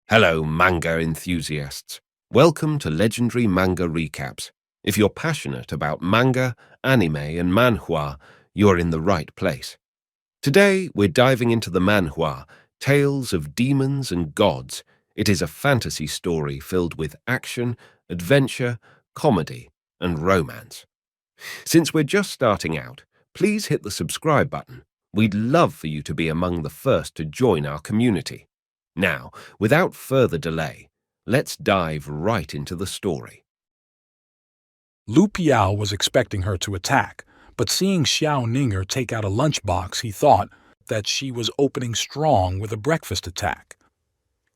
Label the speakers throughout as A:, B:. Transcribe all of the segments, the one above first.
A: Hello, manga enthusiasts. Welcome to Legendary Manga Recaps. If you're passionate about manga, anime, and manhwa, you're in the right place. Today, we're diving into the manhwa, Tales of Demons and Gods. It is a fantasy story filled with action, adventure, comedy, and romance. Since we're just starting out, please hit the subscribe button. We'd love for you to be among the first to join our community. Now, without further delay, let's dive right into the story.
B: Lu Piao was expecting her to attack, but seeing Xiao Ninger take out a lunchbox, he thought that she was opening strong with a breakfast attack.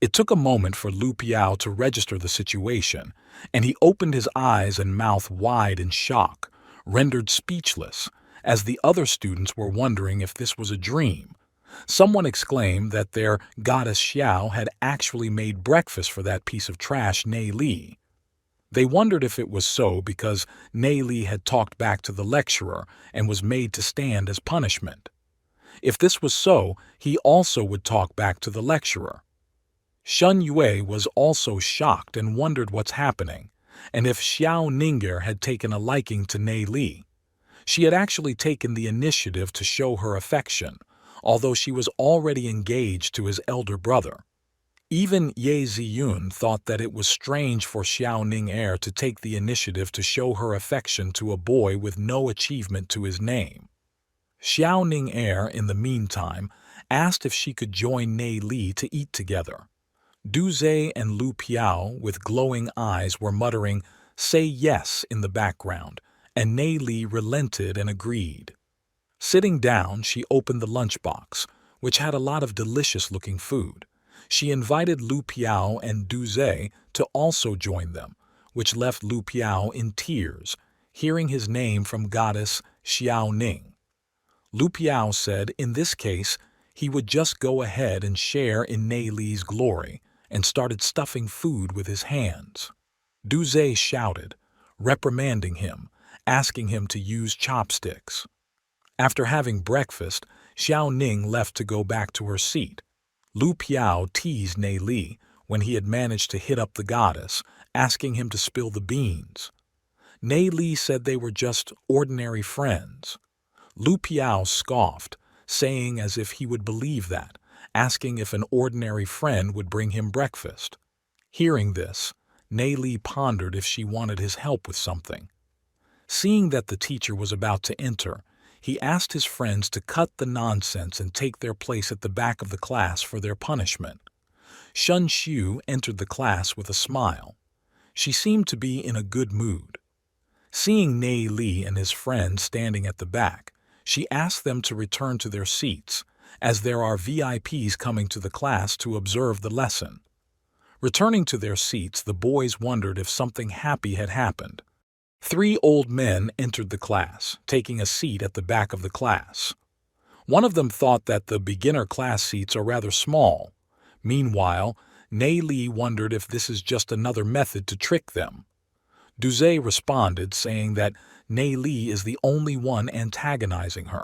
B: It took a moment for Lu Piao to register the situation, and he opened his eyes and mouth wide in shock, rendered speechless, as the other students were wondering if this was a dream. Someone exclaimed that their goddess Xiao had actually made breakfast for that piece of trash Nie Li. They wondered if it was so because Nie Li had talked back to the lecturer and was made to stand as punishment. If this was so, he also would talk back to the lecturer. Shun Yue was also shocked and wondered what's happening, and if Xiao Ninger had taken a liking to Nie Li. She had actually taken the initiative to show her affection, although she was already engaged to his elder brother. Even Ye Ziyun thought that it was strange for Xiao Ninger to take the initiative to show her affection to a boy with no achievement to his name. Xiao Ninger, in the meantime, asked if she could join Nie Li to eat together. Duze and Lu Piao, with glowing eyes, were muttering, "Say yes," in the background, and Nie Li relented and agreed. Sitting down, she opened the lunchbox, which had a lot of delicious-looking food. She invited Lu Piao and Duze to also join them, which left Lu Piao in tears, hearing his name from goddess Xiao Ning. Lu Piao said in this case he would just go ahead and share in Nie Li's glory, and started stuffing food with his hands. Duze shouted, reprimanding him, asking him to use chopsticks. After having breakfast, Xiao Ning left to go back to her seat. Lu Piao teased Nie Li when he had managed to hit up the goddess, asking him to spill the beans. Nie Li said they were just ordinary friends. Lu Piao scoffed, saying as if he would believe that, asking if an ordinary friend would bring him breakfast. Hearing this, Nie Li pondered if she wanted his help with something. Seeing that the teacher was about to enter, he asked his friends to cut the nonsense and take their place at the back of the class for their punishment. Shun Xiu entered the class with a smile. She seemed to be in a good mood. Seeing Nie Li and his friends standing at the back, she asked them to return to their seats, as there are VIPs coming to the class to observe the lesson. Returning to their seats, the boys wondered if something happy had happened. 3 old men entered the class, taking a seat at the back of the class. One of them thought that the beginner class seats are rather small. Meanwhile, Nie Li wondered if this is just another method to trick them. Duze responded, saying that Nie Li is the only one antagonizing her.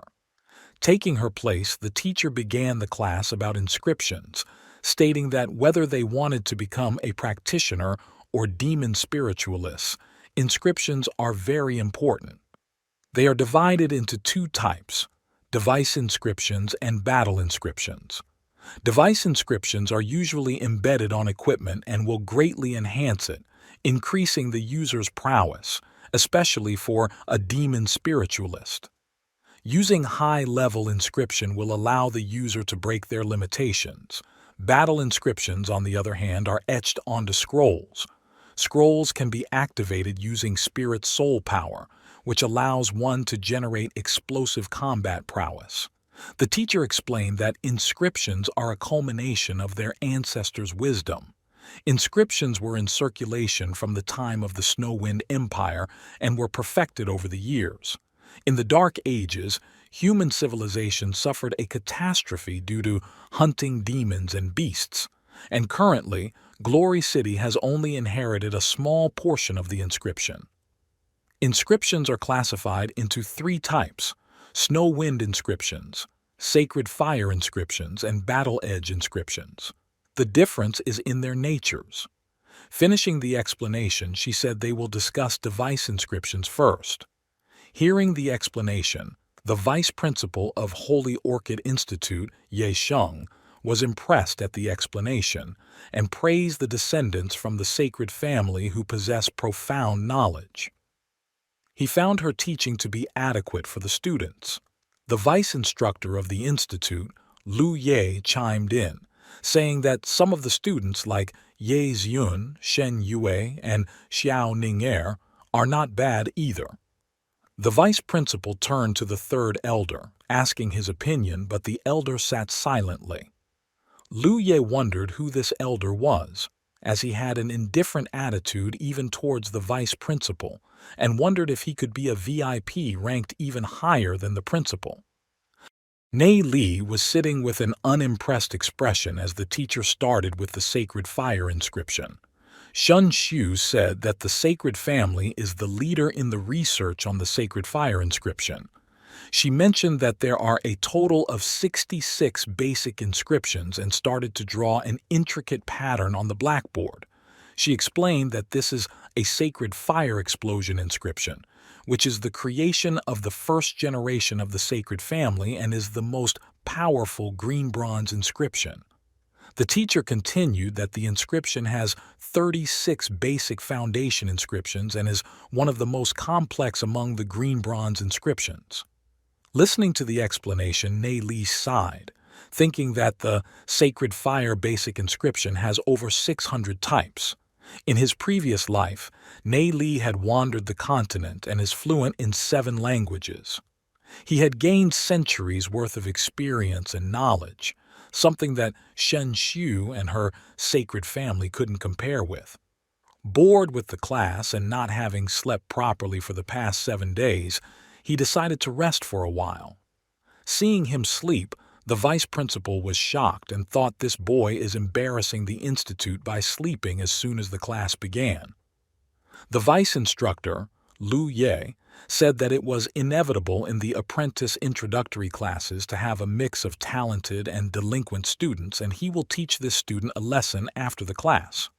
B: Taking her place, the teacher began the class about inscriptions, stating that whether they wanted to become a practitioner or demon spiritualists, inscriptions are very important. They are divided into 2 types, device inscriptions and battle inscriptions. Device inscriptions are usually embedded on equipment and will greatly enhance it, increasing the user's prowess, especially for a demon spiritualist. Using high-level inscription will allow the user to break their limitations. Battle inscriptions, on the other hand, are etched onto scrolls. Scrolls can be activated using spirit soul power, which allows one to generate explosive combat prowess. The teacher explained that inscriptions are a culmination of their ancestors' wisdom. Inscriptions were in circulation from the time of the Snowwind Empire and were perfected over the years. In the Dark Ages, human civilization suffered a catastrophe due to hunting demons and beasts, and currently, Glory City has only inherited a small portion of the inscription. Inscriptions are classified into 3 types: Snow Wind inscriptions, Sacred Fire inscriptions, and Battle Edge inscriptions. The difference is in their natures. Finishing the explanation, she said they will discuss device inscriptions first. Hearing the explanation, the vice principal of Holy Orchid Institute, Ye Sheng, was impressed at the explanation and praised the descendants from the sacred family who possess profound knowledge. He found her teaching to be adequate for the students. The vice instructor of the institute, Lu Ye, chimed in, saying that some of the students like Ye Ziyun, Shen Yue, and Xiao Ninger are not bad either. The vice principal turned to the third elder, asking his opinion, but the elder sat silently. Lu Ye wondered who this elder was, as he had an indifferent attitude even towards the vice principal, and wondered if he could be a VIP ranked even higher than the principal. Nie Li was sitting with an unimpressed expression as the teacher started with the sacred fire inscription. Shun Xu said that the sacred family is the leader in the research on the sacred fire inscription. She mentioned that there are a total of 66 basic inscriptions and started to draw an intricate pattern on the blackboard. She explained that this is a sacred fire explosion inscription, which is the creation of the first generation of the sacred family and is the most powerful green bronze inscription. The teacher continued that the inscription has 36 basic foundation inscriptions and is one of the most complex among the green bronze inscriptions. Listening to the explanation, Nie Li sighed, thinking that the sacred fire basic inscription has over 600 types. In his previous life, Nie Li had wandered the continent and is fluent in 7 languages. He had gained centuries worth of experience and knowledge, something that Shen Xu and her sacred family couldn't compare with. Bored with the class and not having slept properly for the past 7 days, he decided to rest for a while. Seeing him sleep, the vice principal was shocked and thought this boy is embarrassing the institute by sleeping as soon as the class began. The vice instructor, Lu Ye, said that it was inevitable in the apprentice introductory classes to have a mix of talented and delinquent students, and he will teach this student a lesson after the class.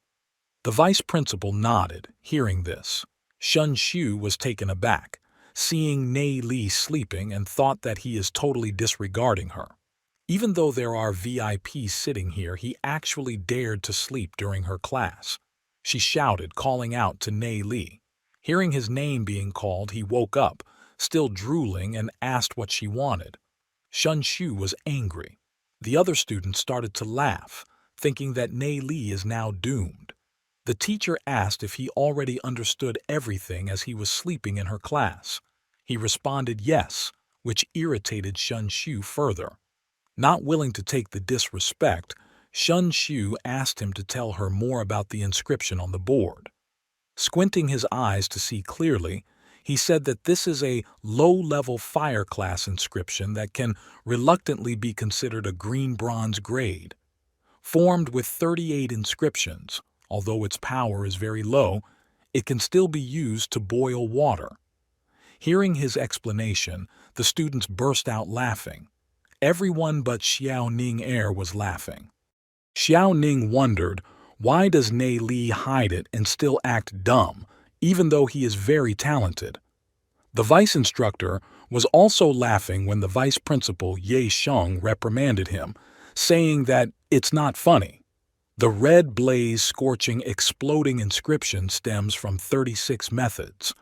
B: The vice principal nodded, hearing this. Shun Xu was taken aback, seeing Nie Li sleeping, and thought that he is totally disregarding her. Even though there are VIPs sitting here, he actually dared to sleep during her class. She shouted, calling out to Nie Li. Hearing his name being called, he woke up, still drooling, and asked what she wanted. Shun Xu was angry. The other students started to laugh, thinking that Nie Li is now doomed. The teacher asked if he already understood everything as he was sleeping in her class. He responded yes, which irritated Shun Xu further. Not willing to take the disrespect, Shun Xu asked him to tell her more about the inscription on the board. Squinting his eyes to see clearly, he said that this is a low-level fire class inscription that can reluctantly be considered a green bronze grade. Formed with 38 inscriptions, although its power is very low, it can still be used to boil water. Hearing his explanation, the students burst out laughing. Everyone but Xiao Ninger was laughing. Xiao Ning wondered, why does Nie Li hide it and still act dumb, even though he is very talented? The vice instructor was also laughing when the vice principal Ye Sheng reprimanded him, saying that it's not funny. The red blaze scorching exploding inscription stems from 36 methods.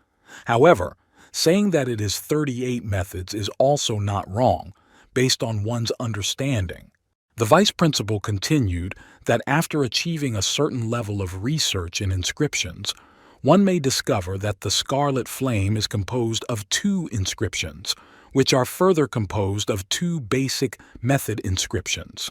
B: However, saying that it is 38 methods is also not wrong, based on one's understanding. The vice principal continued that after achieving a certain level of research in inscriptions, one may discover that the scarlet flame is composed of 2 inscriptions, which are further composed of 2 basic method inscriptions.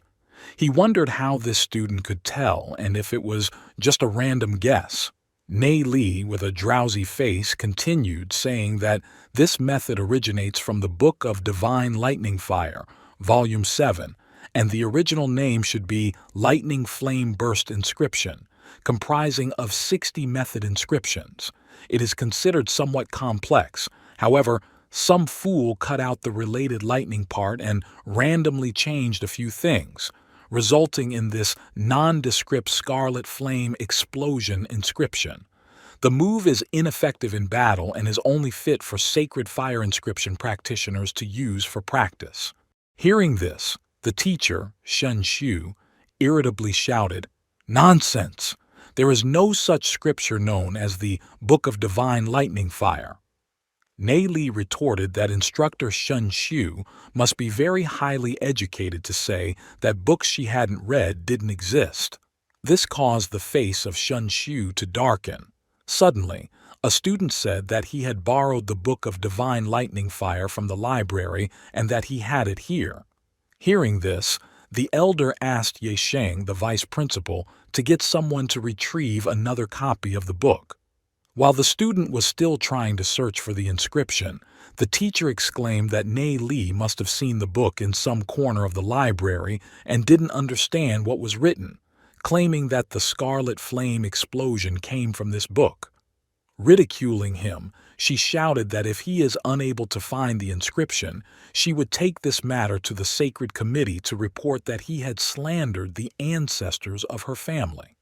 B: He wondered how this student could tell and if it was just a random guess. Nie Li, with a drowsy face, continued, saying that this method originates from the Book of Divine Lightning Fire, Volume 7, and the original name should be Lightning Flame Burst Inscription, comprising of 60 method inscriptions. It is considered somewhat complex. However, some fool cut out the related lightning part and randomly changed a few things, resulting in this nondescript scarlet flame explosion inscription. The move is ineffective in battle and is only fit for sacred fire inscription practitioners to use for practice. Hearing this, the teacher, Shen Xu, irritably shouted, "Nonsense! There is no such scripture known as the Book of Divine Lightning Fire." Nie Li retorted that instructor Shen Xu must be very highly educated to say that books she hadn't read didn't exist. This caused the face of Shen Xu to darken. Suddenly, a student said that he had borrowed the Book of Divine Lightning Fire from the library and that he had it here. Hearing this, the elder asked Ye Sheng, the vice principal, to get someone to retrieve another copy of the book. While the student was still trying to search for the inscription, the teacher exclaimed that Nie Li must have seen the book in some corner of the library and didn't understand what was written, claiming that the scarlet flame explosion came from this book. Ridiculing him, she shouted that if he is unable to find the inscription, she would take this matter to the sacred committee to report that he had slandered the ancestors of her family.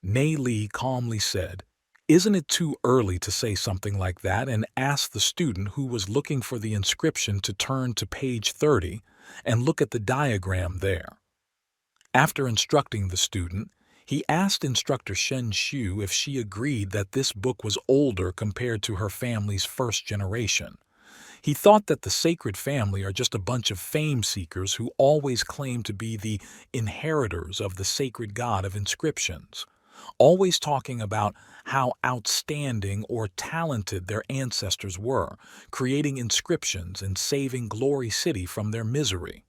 B: Nie Li calmly said, "Isn't it too early to say something like that?" and asked the student who was looking for the inscription to turn to page 30 and look at the diagram there. After instructing the student, he asked instructor Shen Xu if she agreed that this book was older compared to her family's first generation. He thought that the sacred family are just a bunch of fame seekers who always claim to be the inheritors of the sacred god of inscriptions, always talking about how outstanding or talented their ancestors were, creating inscriptions and saving Glory City from their misery.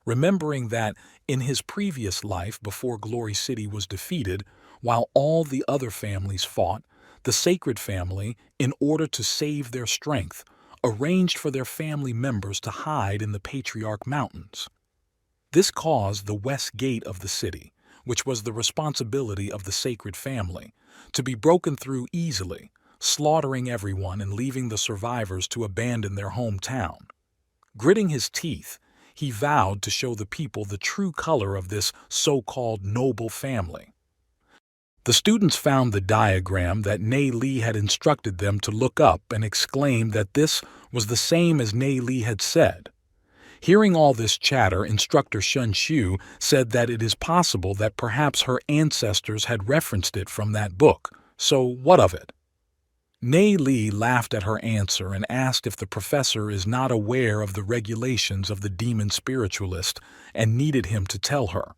B: Remembering that in his previous life before Glory City was defeated, while all the other families fought, the sacred family, in order to save their strength, arranged for their family members to hide in the Patriarch Mountains. This caused the west gate of the city, which was the responsibility of the sacred family, to be broken through easily, slaughtering everyone and leaving the survivors to abandon their hometown. Gritting his teeth, he vowed to show the people the true color of this so-called noble family. The students found the diagram that Nie Li had instructed them to look up and exclaimed that this was the same as Nie Li had said. Hearing all this chatter, instructor Shen Xu said that it is possible that perhaps her ancestors had referenced it from that book, so what of it? Nie Li laughed at her answer and asked if the professor is not aware of the regulations of the demon spiritualist and needed him to tell her.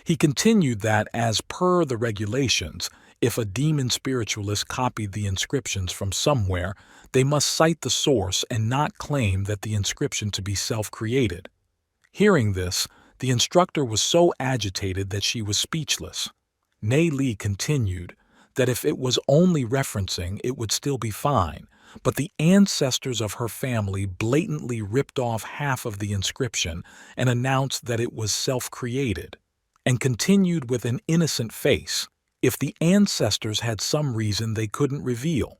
B: He continued that, as per the regulations, if a demon spiritualist copied the inscriptions from somewhere, they must cite the source and not claim that the inscription to be self-created. Hearing this, the instructor was so agitated that she was speechless. Nie Li continued that if it was only referencing, it would still be fine, but the ancestors of her family blatantly ripped off half of the inscription and announced that it was self-created, and continued with an innocent face, if the ancestors had some reason they couldn't reveal.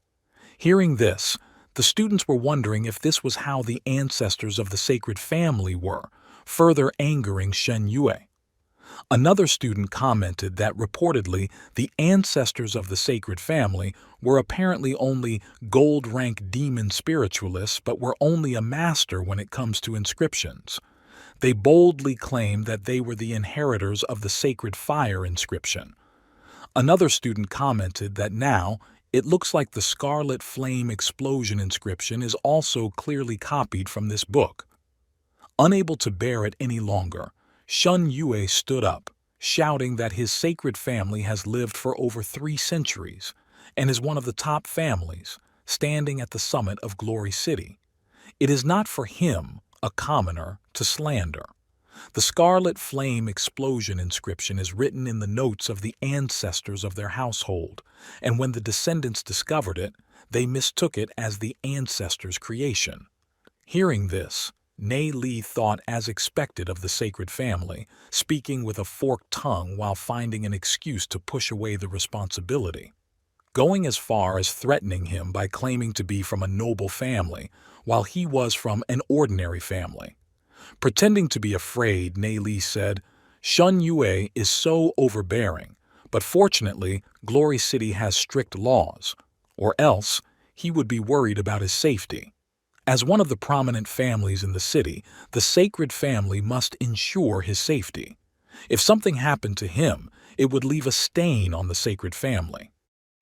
B: Hearing this, the students were wondering if this was how the ancestors of the sacred family were, further angering Shen Yue. Another student commented that reportedly the ancestors of the sacred family were apparently only gold-rank demon spiritualists but were only a master when it comes to inscriptions. They boldly claimed that they were the inheritors of the sacred fire inscription. Another student commented that now it looks like the scarlet flame explosion inscription is also clearly copied from this book. Unable to bear it any longer, Shen Yue stood up, shouting that his sacred family has lived for over 3 centuries and is one of the top families, standing at the summit of Glory City. It is not for him, a commoner, to slander. The scarlet flame explosion inscription is written in the notes of the ancestors of their household, and when the descendants discovered it, they mistook it as the ancestors' creation. Hearing this, Nie Li thought as expected of the sacred family, speaking with a forked tongue while finding an excuse to push away the responsibility, going as far as threatening him by claiming to be from a noble family, while he was from an ordinary family. Pretending to be afraid, Nie Li said, Shun Yue is so overbearing, but fortunately, Glory City has strict laws, or else he would be worried about his safety. As one of the prominent families in the city, the sacred family must ensure his safety. If something happened to him, it would leave a stain on the sacred family.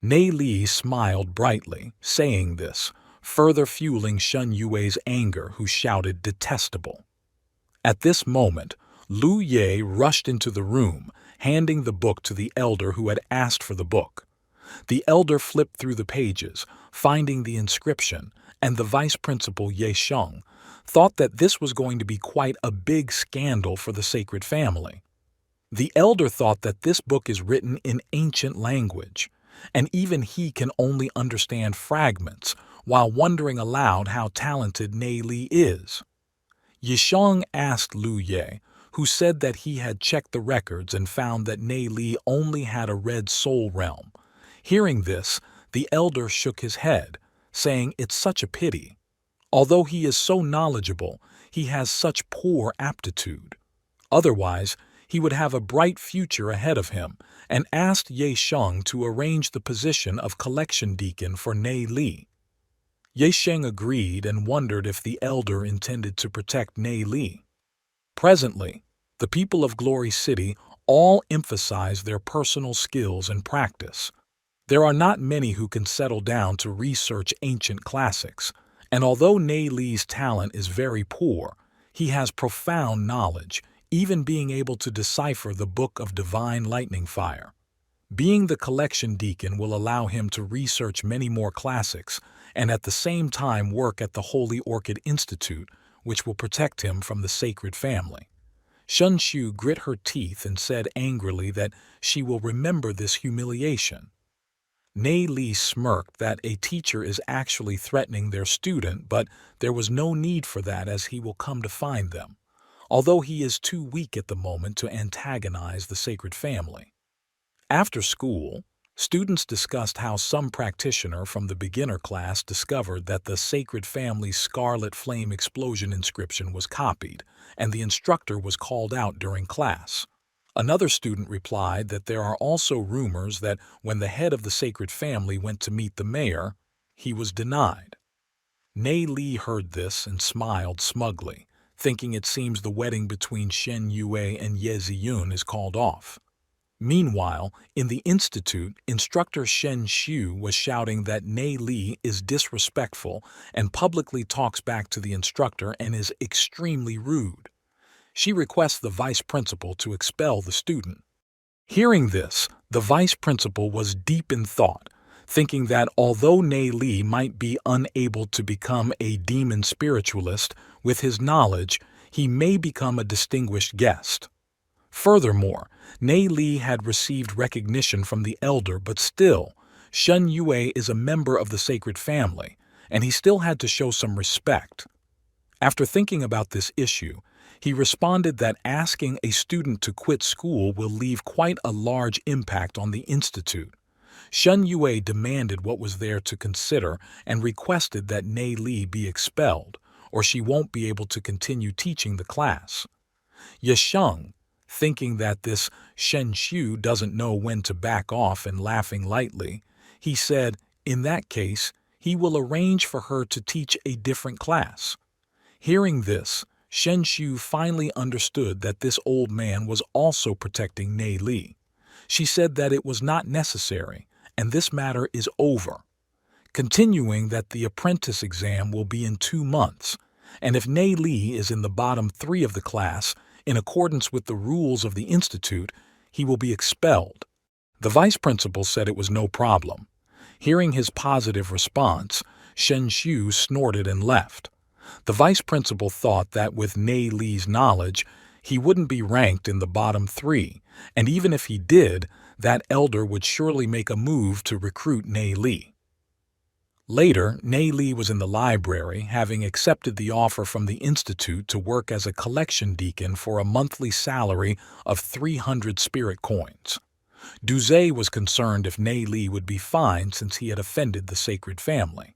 B: Nie Li smiled brightly, saying this, further fueling Shun Yue's anger, who shouted detestable. At this moment, Lu Ye rushed into the room, handing the book to the elder who had asked for the book. The elder flipped through the pages, finding the inscription, and the vice principal Ye Sheng thought that this was going to be quite a big scandal for the sacred family. The elder thought that this book is written in ancient language, and even he can only understand fragments, while wondering aloud how talented Nie Li is. Yisheng asked Lu Ye, who said that he had checked the records and found that Nie Li only had a red soul realm. Hearing this, the elder shook his head, saying it's such a pity. Although he is so knowledgeable, he has such poor aptitude. Otherwise, he would have a bright future ahead of him, and asked Ye Sheng to arrange the position of collection deacon for Nie Li. Ye Sheng agreed and wondered if the elder intended to protect Nie Li. Presently, the people of Glory City all emphasize their personal skills and practice. There are not many who can settle down to research ancient classics, and although Nie Li's talent is very poor, he has profound knowledge, even being able to decipher the Book of Divine Lightning Fire. Being the collection deacon will allow him to research many more classics and at the same time work at the Holy Orchid Institute, which will protect him from the sacred family. Shun Shu grit her teeth and said angrily that she will remember this humiliation. Nie Li smirked that a teacher is actually threatening their student, but there was no need for that as he will come to find them, although he is too weak at the moment to antagonize the sacred family. After school, students discussed how some practitioner from the beginner class discovered that the sacred family's scarlet flame explosion inscription was copied, and the instructor was called out during class. Another student replied that there are also rumors that when the head of the sacred family went to meet the mayor, he was denied. Nie Li heard this and smiled smugly, thinking it seems the wedding between Shen Yue and Ye Ziyun is called off. Meanwhile, in the institute, instructor Shen Xiu was shouting that Nie Li is disrespectful and publicly talks back to the instructor and is extremely rude. She requests the vice principal to expel the student. Hearing this, the vice principal was deep in thought, thinking that although Nie Li might be unable to become a demon spiritualist, with his knowledge, he may become a distinguished guest. Furthermore, Nie Li had received recognition from the elder, but still, Shun Yue is a member of the sacred family, and he still had to show some respect. After thinking about this issue, he responded that asking a student to quit school will leave quite a large impact on the institute. Shun Yue demanded what was there to consider and requested that Nie Li be expelled, or she won't be able to continue teaching the class. Yisheng, thinking that this Shen Xiu doesn't know when to back off and laughing lightly, he said, in that case, he will arrange for her to teach a different class. Hearing this, Shen Xiu finally understood that this old man was also protecting Nie Li. She said that it was not necessary, and this matter is over. Continuing that the apprentice exam will be in 2 months, and if Nie Li is in the bottom 3 of the class, in accordance with the rules of the institute, he will be expelled. The vice principal said it was no problem. Hearing his positive response, Shen Xiu snorted and left. The vice principal thought that with Nie Li's knowledge, he wouldn't be ranked in the bottom 3, and even if he did, that elder would surely make a move to recruit Nie Li. Later, Nie Li was in the library, having accepted the offer from the institute to work as a collection deacon for a monthly salary of 300 spirit coins. Duze was concerned if Nie Li would be fine since he had offended the sacred family.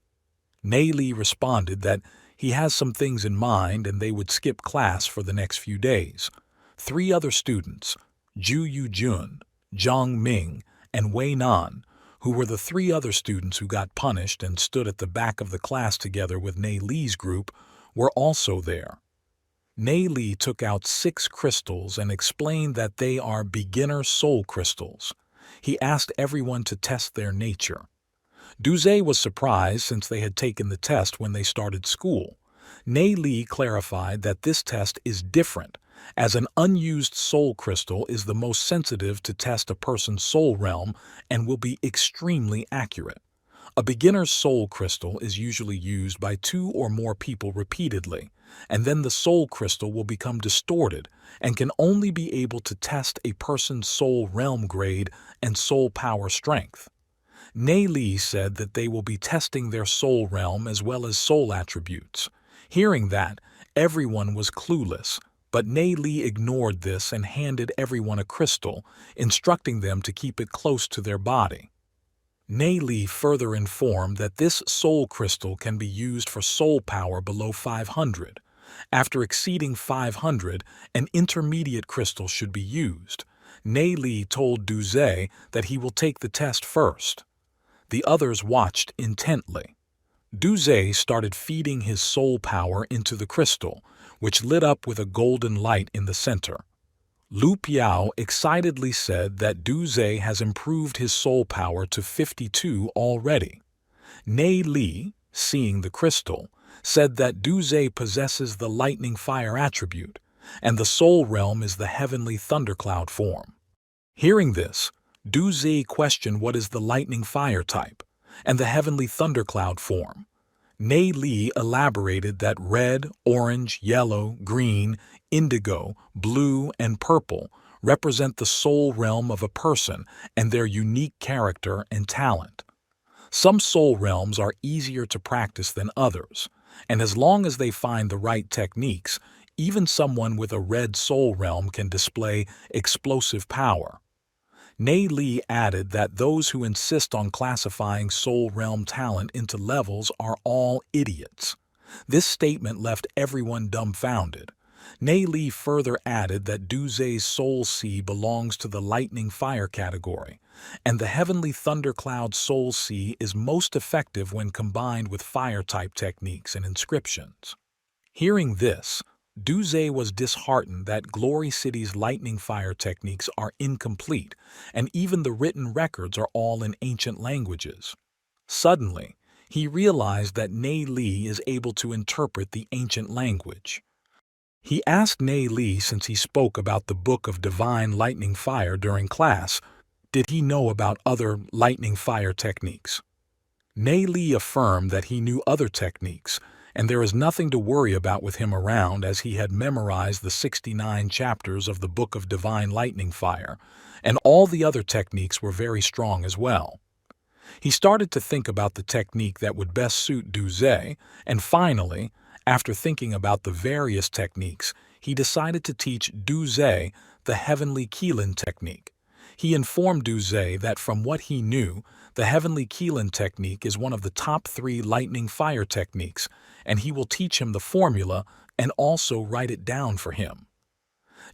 B: Nie Li responded that he has some things in mind and they would skip class for the next few days. 3 other students, Ju Yu-jun, Zhang Ming, and Wei Nan, who were the 3 other students who got punished and stood at the back of the class together with Nie Li's group, were also there. Nie Li took out 6 crystals and explained that they are beginner soul crystals. He asked everyone to test their nature. Duze was surprised since they had taken the test when they started school. Nie Li clarified that this test is different, as an unused soul crystal is the most sensitive to test a person's soul realm and will be extremely accurate. A beginner's soul crystal is usually used by 2 or more people repeatedly, and then the soul crystal will become distorted and can only be able to test a person's soul realm grade and soul power strength. Nie Li said that they will be testing their soul realm as well as soul attributes. Hearing that, everyone was clueless, but Nie Li ignored this and handed everyone a crystal, instructing them to keep it close to their body. Nie Li further informed that this soul crystal can be used for soul power below 500. After exceeding 500, an intermediate crystal should be used. Nie Li told Duze that he will take the test first. The others watched intently. Duze started feeding his soul power into the crystal, which lit up with a golden light in the center. Lu Piao excitedly said that Duze has improved his soul power to 52 already. Nie Li, seeing the crystal, said that Duze possesses the lightning fire attribute, and the soul realm is the heavenly thundercloud form. Hearing this, Duze questioned what is the lightning fire type, and the heavenly thundercloud form. Nie Li elaborated that red, orange, yellow, green, indigo, blue, and purple represent the soul realm of a person and their unique character and talent. Some soul realms are easier to practice than others, and as long as they find the right techniques, even someone with a red soul realm can display explosive power. Nie Li added that those who insist on classifying soul realm talent into levels are all idiots. This statement left everyone dumbfounded. Nie Li further added that Duze's soul sea belongs to the lightning fire category, and the heavenly thundercloud soul sea is most effective when combined with fire-type techniques and inscriptions. Hearing this, Duze was disheartened that Glory City's lightning fire techniques are incomplete, and even the written records are all in ancient languages. Suddenly, he realized that Nie Li is able to interpret the ancient language. He asked Nie Li, since he spoke about the Book of Divine Lightning Fire during class, did he know about other lightning fire techniques? Nie Li affirmed that he knew other techniques, and there is nothing to worry about with him around, as he had memorized the 69 chapters of the Book of Divine Lightning Fire, and all the other techniques were very strong as well. He started to think about the technique that would best suit Duze, and finally, after thinking about the various techniques, he decided to teach Duze the Heavenly Qilin technique. He informed Duze that from what he knew, the Heavenly Qilin technique is one of the top 3 lightning fire techniques, and he will teach him the formula and also write it down for him.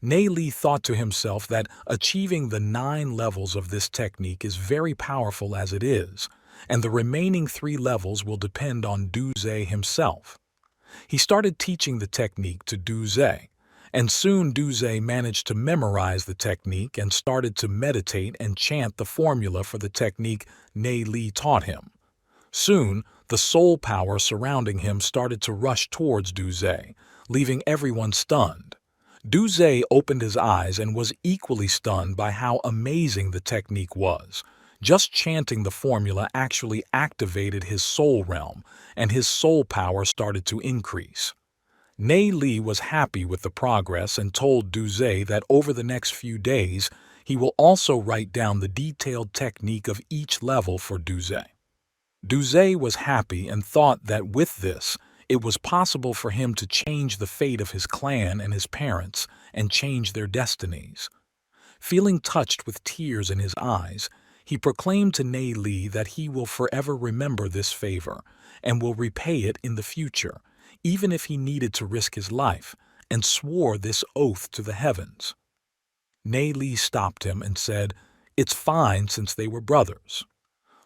B: Nie Li thought to himself that achieving the 9 levels of this technique is very powerful as it is, and the remaining 3 levels will depend on Duze himself. He started teaching the technique to Duze, and soon Duze managed to memorize the technique and started to meditate and chant the formula for the technique Nie Li taught him. Soon, the soul power surrounding him started to rush towards Duze, leaving everyone stunned. Duze opened his eyes and was equally stunned by how amazing the technique was. Just chanting the formula actually activated his soul realm, and his soul power started to increase. Nie Li was happy with the progress and told Duze that over the next few days, he will also write down the detailed technique of each level for Duze. Duze was happy and thought that with this, it was possible for him to change the fate of his clan and his parents and change their destinies. Feeling touched with tears in his eyes, he proclaimed to Nie Li that he will forever remember this favor and will repay it in the future, even if he needed to risk his life, and swore this oath to the heavens. Nie Li stopped him and said, "It's fine since they were brothers."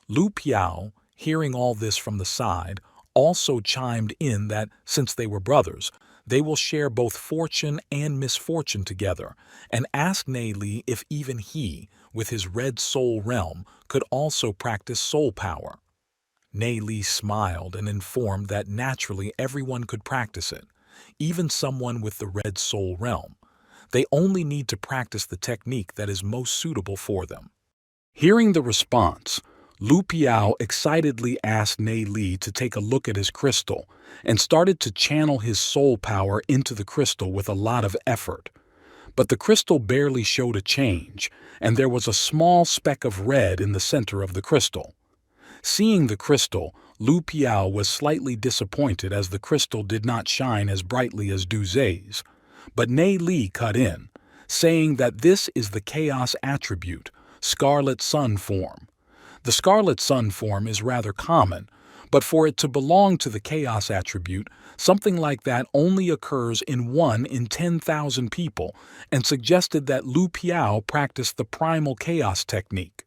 B: Lu Piao, hearing all this from the side, also chimed in that since they were brothers, they will share both fortune and misfortune together, and asked Nie Li if even he, with his red soul realm, could also practice soul power. Nie Li smiled and informed that naturally everyone could practice it, even someone with the red soul realm. They only need to practice the technique that is most suitable for them. Hearing the response, Lu Piao excitedly asked Nie Li to take a look at his crystal and started to channel his soul power into the crystal with a lot of effort. But the crystal barely showed a change, and there was a small speck of red in the center of the crystal. Seeing the crystal, Lu Piao was slightly disappointed as the crystal did not shine as brightly as Duze's. But Nie Li cut in, saying that this is the chaos attribute, Scarlet Sun form. The Scarlet Sun form is rather common, but for it to belong to the chaos attribute, something like that only occurs in 1 in 10,000 people, and suggested that Lu Piao practice the primal chaos technique.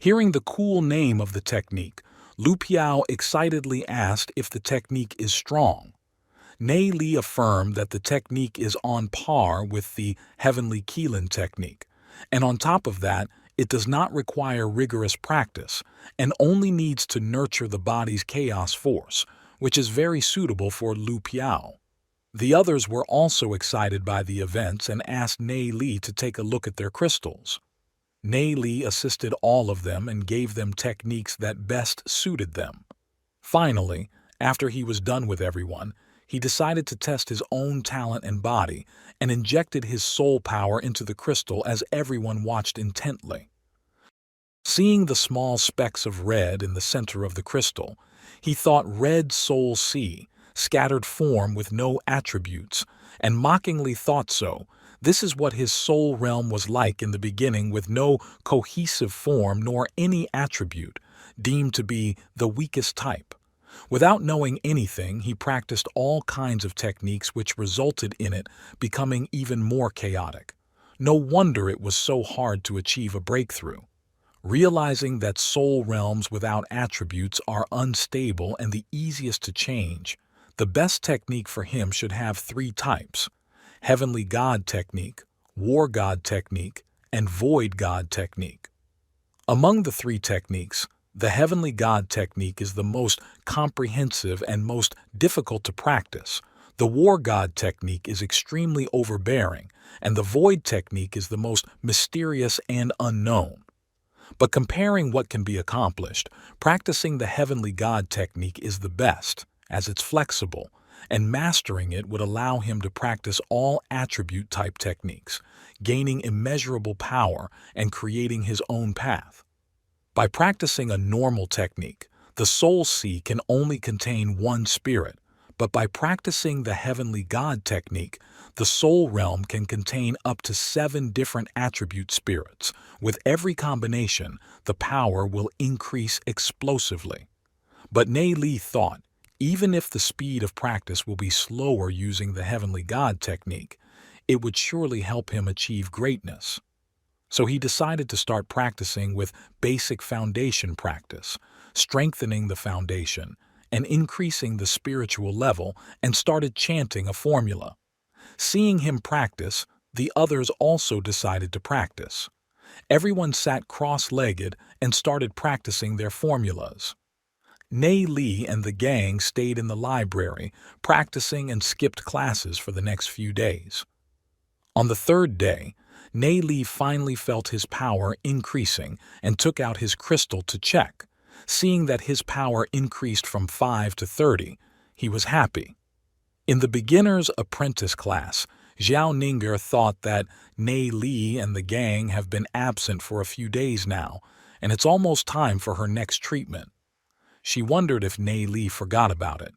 B: Hearing the cool name of the technique, Lu Piao excitedly asked if the technique is strong. Nie Li affirmed that the technique is on par with the Heavenly Qilin technique, and on top of that, it does not require rigorous practice and only needs to nurture the body's chaos force, which is very suitable for Lu Piao. The others were also excited by the events and asked Nie Li to take a look at their crystals. Nie Li assisted all of them and gave them techniques that best suited them. Finally, after he was done with everyone, he decided to test his own talent and body and injected his soul power into the crystal as everyone watched intently. Seeing the small specks of red in the center of the crystal, he thought red soul sea, scattered form with no attributes, and mockingly thought so. This is what his soul realm was like in the beginning, with no cohesive form nor any attribute, deemed to be the weakest type. Without knowing anything, he practiced all kinds of techniques which resulted in it becoming even more chaotic. No wonder it was so hard to achieve a breakthrough. Realizing that soul realms without attributes are unstable and the easiest to change, the best technique for him should have 3 types: Heavenly God technique, War God technique, and Void God technique. Among the 3 techniques, the Heavenly God technique is the most comprehensive and most difficult to practice. The War God technique is extremely overbearing, and the Void technique is the most mysterious and unknown. But comparing what can be accomplished, practicing the Heavenly God technique is the best, as it's flexible, and mastering it would allow him to practice all attribute-type techniques, gaining immeasurable power and creating his own path. By practicing a normal technique, the soul sea can only contain 1 spirit, but by practicing the Heavenly God technique, the soul realm can contain up to 7 different attribute spirits. With every combination, the power will increase explosively. But Nie Li thought, even if the speed of practice will be slower using the Heavenly God technique, it would surely help him achieve greatness. So he decided to start practicing with basic foundation practice, strengthening the foundation, and increasing the spiritual level, and started chanting a formula. Seeing him practice, the others also decided to practice. Everyone sat cross-legged and started practicing their formulas. Nie Li and the gang stayed in the library, practicing and skipped classes for the next few days. On the 3rd day, Nie Li finally felt his power increasing and took out his crystal to check. Seeing that his power increased from 5 to 30, he was happy. In the beginner's apprentice class, Zhao Ninger thought that Nie Li and the gang have been absent for a few days now, and it's almost time for her next treatment. She wondered if Nie Li forgot about it.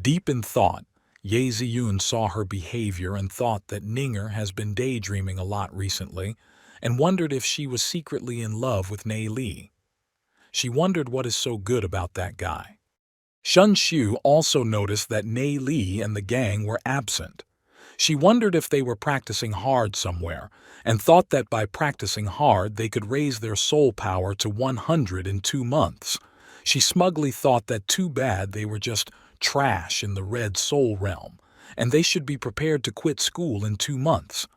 B: Deep in thought, Ye Ziyun saw her behavior and thought that Ninger has been daydreaming a lot recently, and wondered if she was secretly in love with Nie Li. She wondered what is so good about that guy. Shun Xiu also noticed that Nie Li and the gang were absent. She wondered if they were practicing hard somewhere, and thought that by practicing hard they could raise their soul power to 100 in 2 months. She smugly thought that too bad they were just trash in the red soul realm, and they should be prepared to quit school in 2 months.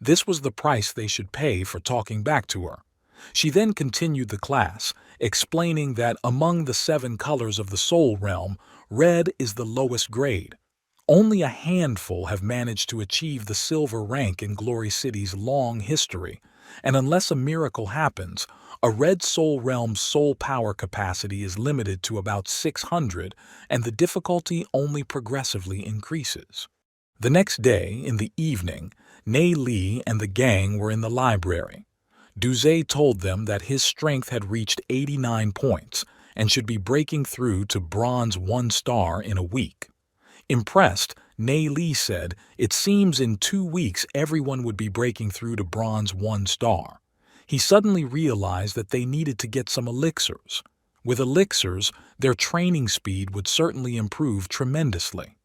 B: This was the price they should pay for talking back to her. She then continued the class, explaining that among the 7 colors of the soul realm, red is the lowest grade. Only a handful have managed to achieve the silver rank in Glory City's long history, and unless a miracle happens, a red soul realm's soul power capacity is limited to about 600, and the difficulty only progressively increases. The next day, in the evening, Nie Li and the gang were in the library. Duze told them that his strength had reached 89 points and should be breaking through to bronze 1 star in a week. Impressed, Nie Li said, "It seems in 2 weeks everyone would be breaking through to bronze 1 star. He suddenly realized that they needed to get some elixirs. With elixirs, their training speed would certainly improve tremendously.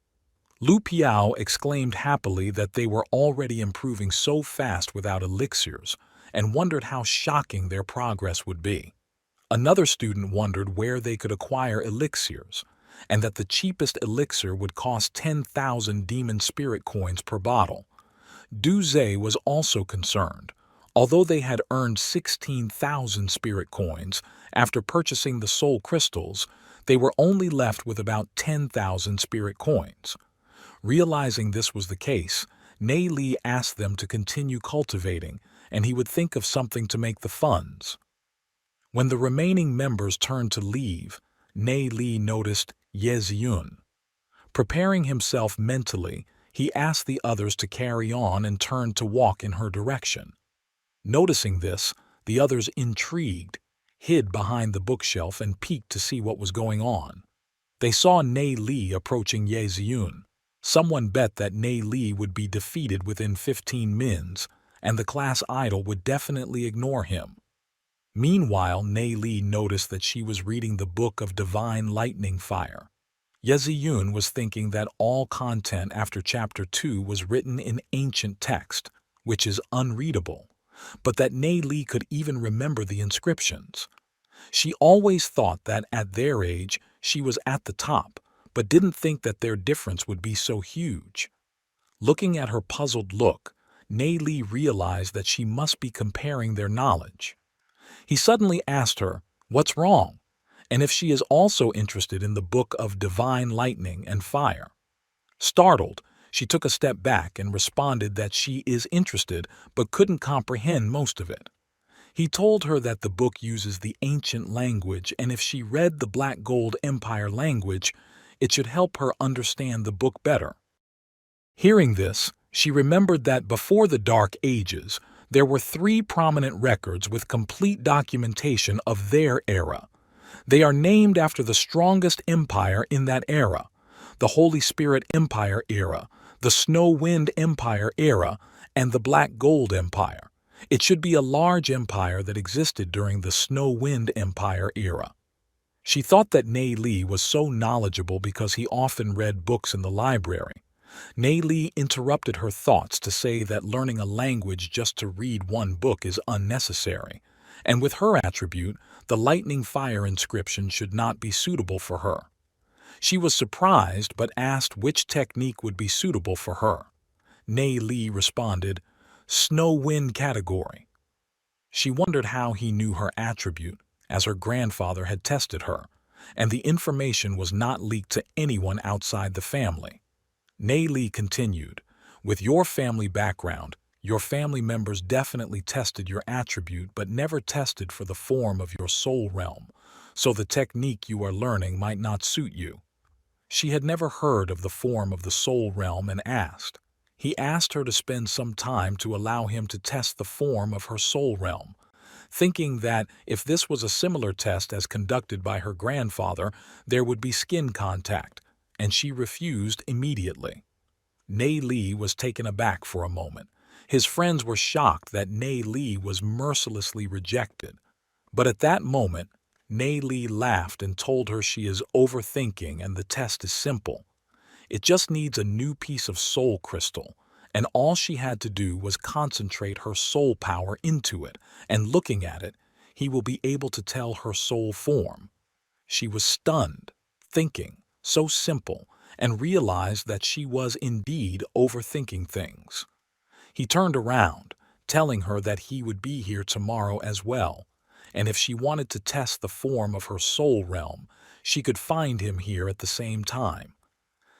B: Lu Piao exclaimed happily that they were already improving so fast without elixirs, and wondered how shocking their progress would be. Another student wondered where they could acquire elixirs, and that the cheapest elixir would cost 10,000 demon spirit coins per bottle. Duze was also concerned. Although they had earned 16,000 spirit coins after purchasing the soul crystals, they were only left with about 10,000 spirit coins. Realizing this was the case, Nie Li asked them to continue cultivating, and he would think of something to make the funds. When the remaining members turned to leave, Nie Li noticed Ye Ziyun. Preparing himself mentally, he asked the others to carry on and turned to walk in her direction. Noticing this, the others, intrigued, hid behind the bookshelf and peeked to see what was going on. They saw Nie Li approaching Ye Ziyun. Someone bet that Nie Li would be defeated within 15 mins, and the class idol would definitely ignore him. Meanwhile, Nie Li noticed that she was reading the book of divine lightning fire. Ye Ziyun was thinking that all content after chapter 2 was written in ancient text, which is unreadable, but that Nie Li could even remember the inscriptions. She always thought that at their age she was at the top, but didn't think that their difference would be so huge. Looking at her puzzled look, Nie Li realized that she must be comparing their knowledge. He suddenly asked her, "What's wrong?" and if she is also interested in the book of divine lightning and fire. Startled, she took a step back and responded that she is interested but couldn't comprehend most of it. He told her that the book uses the ancient language, and if she read the Black Gold Empire language, it should help her understand the book better. Hearing this, she remembered that before the Dark Ages, there were 3 prominent records with complete documentation of their era. They are named after the strongest empire in that era: the Holy Spirit Empire era, the Snow Wind Empire era, and the Black Gold Empire. It should be a large empire that existed during the Snow Wind Empire era. She thought that Nie Li was so knowledgeable because he often read books in the library. Nie Li interrupted her thoughts to say that learning a language just to read one book is unnecessary, and with her attribute, the lightning fire inscription should not be suitable for her. She was surprised but asked which technique would be suitable for her. Nie Li responded, "Snow Wind category." She wondered how he knew her attribute, as her grandfather had tested her, and the information was not leaked to anyone outside the family. Nie Li continued, "With your family background, your family members definitely tested your attribute but never tested for the form of your soul realm, so the technique you are learning might not suit you." She had never heard of the form of the soul realm and asked. He asked her to spend some time to allow him to test the form of her soul realm, thinking that if this was a similar test as conducted by her grandfather, there would be skin contact, and she refused immediately. Nie Li was taken aback for a moment. His friends were shocked that Nie Li was mercilessly rejected. But at that moment, Nie Li laughed and told her she is overthinking and the test is simple. It just needs a new piece of soul crystal, and all she had to do was concentrate her soul power into it, and looking at it, he will be able to tell her soul form. She was stunned, thinking, so simple, and realized that she was indeed overthinking things. He turned around, telling her that he would be here tomorrow as well, and if she wanted to test the form of her soul realm, she could find him here at the same time.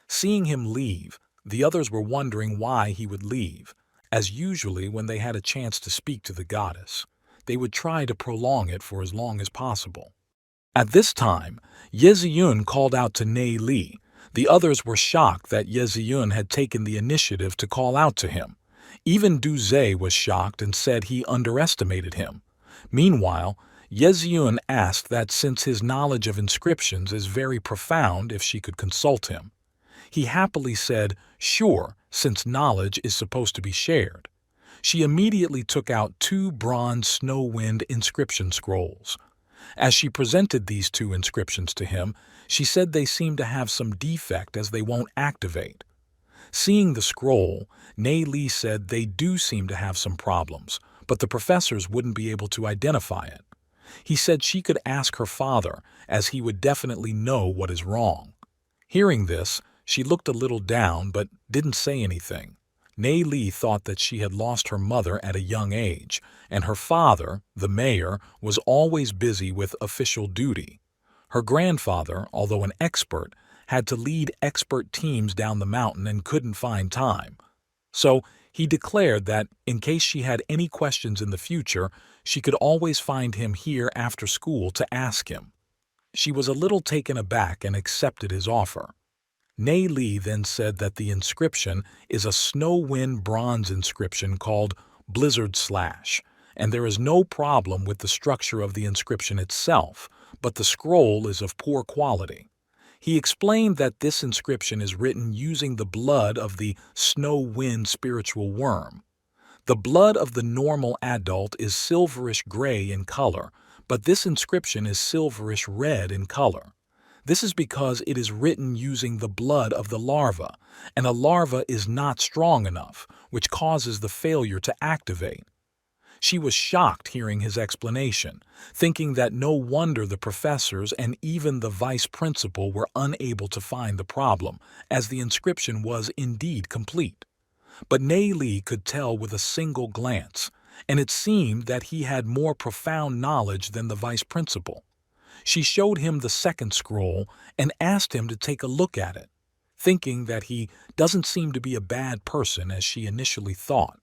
B: Seeing him leave, the others were wondering why he would leave, as usually when they had a chance to speak to the goddess, they would try to prolong it for as long as possible. At this time, Yeziyun called out to Nie Li. The others were shocked that Yeziyun had taken the initiative to call out to him. Even Duze was shocked and said he underestimated him. Meanwhile, Yeziyun asked that since his knowledge of inscriptions is very profound, if she could consult him. He happily said, sure, since knowledge is supposed to be shared. She immediately took out 2 bronze snow wind inscription scrolls. As she presented these 2 inscriptions to him, she said they seemed to have some defect as they won't activate. Seeing the scroll, Nie Li said they do seem to have some problems, but the professors wouldn't be able to identify it. He said she could ask her father, as he would definitely know what is wrong. Hearing this, she looked a little down but didn't say anything. Nie Li thought that she had lost her mother at a young age, and her father, the mayor, was always busy with official duty. Her grandfather, although an expert, had to lead expert teams down the mountain and couldn't find time. So he declared that, in case she had any questions in the future, she could always find him here after school to ask him. She was a little taken aback and accepted his offer. Nie Li then said that the inscription is a snow wind bronze inscription called Blizzard Slash, and there is no problem with the structure of the inscription itself, but the scroll is of poor quality. He explained that this inscription is written using the blood of the snow wind spiritual worm. The blood of the normal adult is silverish gray in color, but this inscription is silverish red in color. This is because it is written using the blood of the larva, and a larva is not strong enough, which causes the failure to activate. She was shocked hearing his explanation, thinking that no wonder the professors and even the vice principal were unable to find the problem, as the inscription was indeed complete. But Nie Li could tell with a single glance, and it seemed that he had more profound knowledge than the vice principal. She showed him the second scroll and asked him to take a look at it, thinking that he doesn't seem to be a bad person as she initially thought.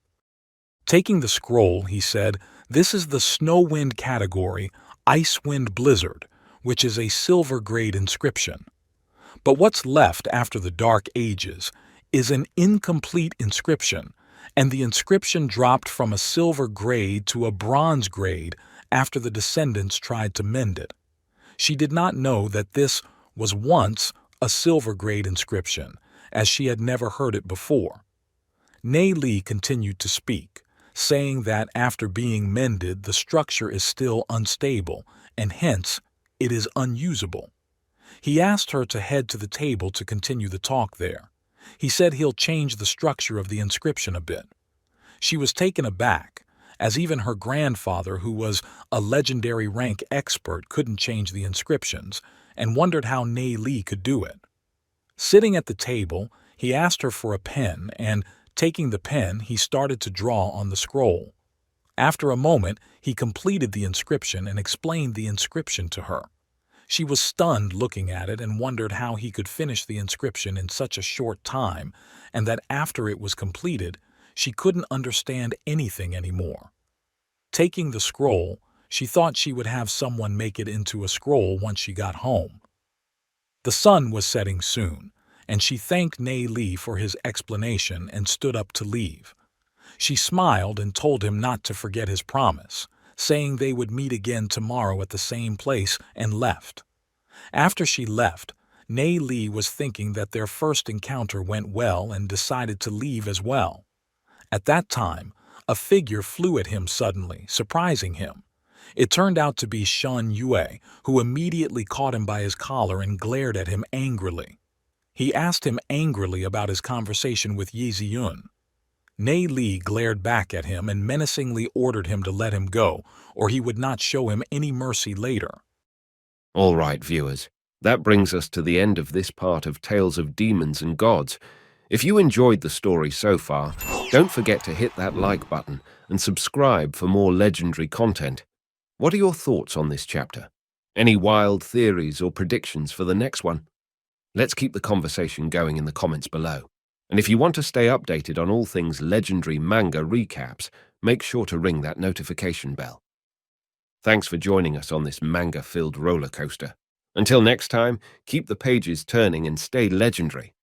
B: Taking the scroll, he said, "This is the snow wind category, ice wind blizzard, which is a silver grade inscription. But what's left after the Dark Ages is an incomplete inscription, and the inscription dropped from a silver grade to a bronze grade after the descendants tried to mend it. She did not know that this was once a silver grade inscription, as she had never heard it before." Nie Li continued to speak, saying that after being mended the structure is still unstable, and hence it is unusable. He asked her to head to the table to continue the talk there. He said he'll change the structure of the inscription a bit. She was taken aback, as even her grandfather, who was a legendary rank expert, couldn't change the inscriptions, and wondered how Nie Li could do it. Sitting at the table, he asked her for a pen, and, taking the pen, he started to draw on the scroll. After a moment, he completed the inscription and explained the inscription to her. She was stunned looking at it and wondered how he could finish the inscription in such a short time, and that after it was completed, she couldn't understand anything anymore. Taking the scroll, she thought she would have someone make it into a scroll once she got home. The sun was setting soon, and she thanked Nie Li for his explanation and stood up to leave. She smiled and told him not to forget his promise, saying they would meet again tomorrow at the same place, and left. After she left, Nie Li was thinking that their first encounter went well and decided to leave as well. At that time, a figure flew at him suddenly, surprising him. It turned out to be Shen Yue, who immediately caught him by his collar and glared at him angrily. He asked him angrily about his conversation with Yeziyun. Nie Li glared back at him and menacingly ordered him to let him go, or he would not show him any mercy later.
A: All right, viewers, that brings us to the end of this part of Tales of Demons and Gods. If you enjoyed the story so far, don't forget to hit that like button and subscribe for more legendary content. What are your thoughts on this chapter? Any wild theories or predictions for the next one? Let's keep the conversation going in the comments below. And if you want to stay updated on all things legendary manga recaps, make sure to ring that notification bell. Thanks for joining us on this manga-filled roller coaster. Until next time, keep the pages turning and stay legendary.